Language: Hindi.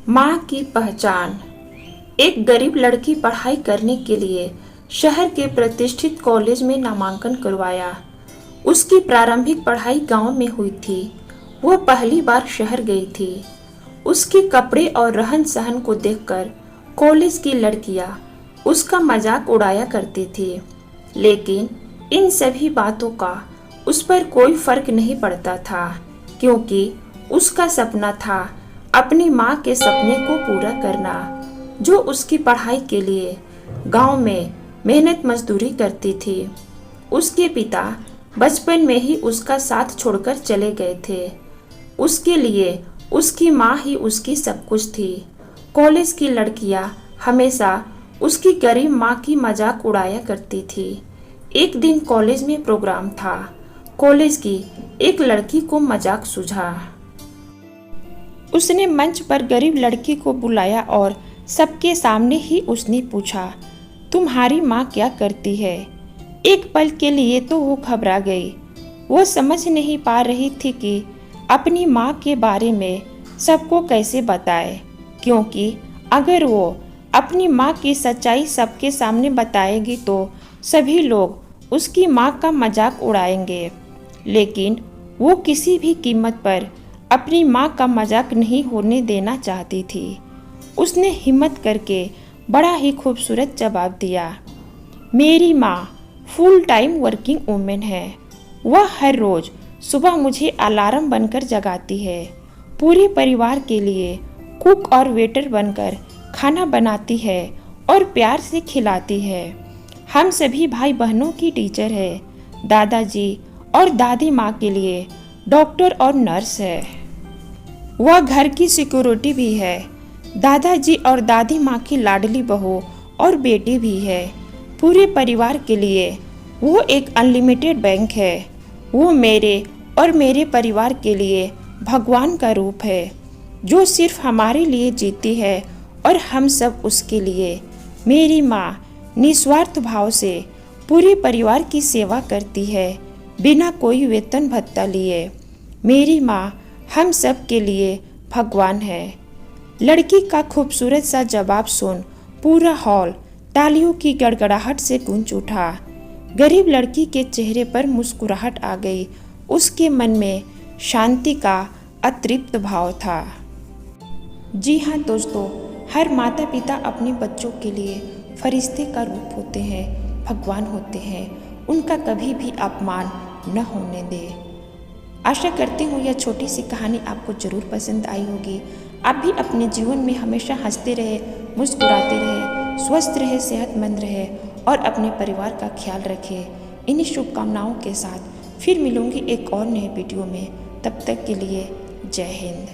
माँ की पहचान। एक गरीब लड़की पढ़ाई करने के लिए शहर के प्रतिष्ठित कॉलेज में नामांकन करवाया। उसकी प्रारंभिक पढ़ाई गांव में हुई थी। वह पहली बार शहर गई थी। उसके कपड़े और रहन सहन को देखकर कॉलेज की लड़कियां उसका मजाक उड़ाया करती थी, लेकिन इन सभी बातों का उस पर कोई फर्क नहीं पड़ता था, क्योंकि उसका सपना था अपनी माँ के सपने को पूरा करना, जो उसकी पढ़ाई के लिए गांव में मेहनत मजदूरी करती थी। उसके पिता बचपन में ही उसका साथ छोड़कर चले गए थे। उसके लिए उसकी माँ ही उसकी सब कुछ थी। कॉलेज की लड़कियां हमेशा उसकी गरीब माँ की मजाक उड़ाया करती थी। एक दिन कॉलेज में प्रोग्राम था। कॉलेज की एक लड़की को मजाक सूझा। उसने मंच पर गरीब लड़की को बुलाया और सबके सामने ही उसने पूछा, तुम्हारी माँ क्या करती है? एक पल के लिए तो वो घबरा गई। वो समझ नहीं पा रही थी कि अपनी माँ के बारे में सबको कैसे बताए, क्योंकि अगर वो अपनी माँ की सच्चाई सबके सामने बताएगी तो सभी लोग उसकी माँ का मजाक उड़ाएंगे। लेकिन वो किसी भी कीमत पर अपनी माँ का मजाक नहीं होने देना चाहती थी। उसने हिम्मत करके बड़ा ही खूबसूरत जवाब दिया, मेरी माँ फुल टाइम वर्किंग वूमेन है। वह हर रोज सुबह मुझे अलार्म बनकर जगाती है, पूरे परिवार के लिए कुक और वेटर बनकर खाना बनाती है और प्यार से खिलाती है। हम सभी भाई बहनों की टीचर है। दादाजी और दादी माँ के लिए डॉक्टर और नर्स है। वह घर की सिक्योरिटी भी है। दादाजी और दादी माँ की लाडली बहू और बेटी भी है। पूरे परिवार के लिए वो एक अनलिमिटेड बैंक है। वो मेरे और मेरे परिवार के लिए भगवान का रूप है, जो सिर्फ हमारे लिए जीती है और हम सब उसके लिए। मेरी माँ निस्वार्थ भाव से पूरे परिवार की सेवा करती है, बिना कोई वेतन भत्ता लिए। मेरी माँ हम सब के लिए भगवान है। लड़की का खूबसूरत सा जवाब सुन पूरा हॉल तालियों की गड़गड़ाहट से गूंज उठा। गरीब लड़की के चेहरे पर मुस्कुराहट आ गई। उसके मन में शांति का अतृप्त भाव था। जी हाँ दोस्तों, हर माता पिता अपने बच्चों के लिए फरिश्ते का रूप होते हैं, भगवान होते हैं। उनका कभी भी अपमान न होने दे। आशा करती हूँ यह छोटी सी कहानी आपको ज़रूर पसंद आई होगी। आप भी अपने जीवन में हमेशा हंसते रहे, मुस्कुराते रहे, स्वस्थ रहे, सेहतमंद रहे और अपने परिवार का ख्याल रखें। इन्हीं शुभकामनाओं के साथ फिर मिलूंगी एक और नए वीडियो में। तब तक के लिए जय हिंद।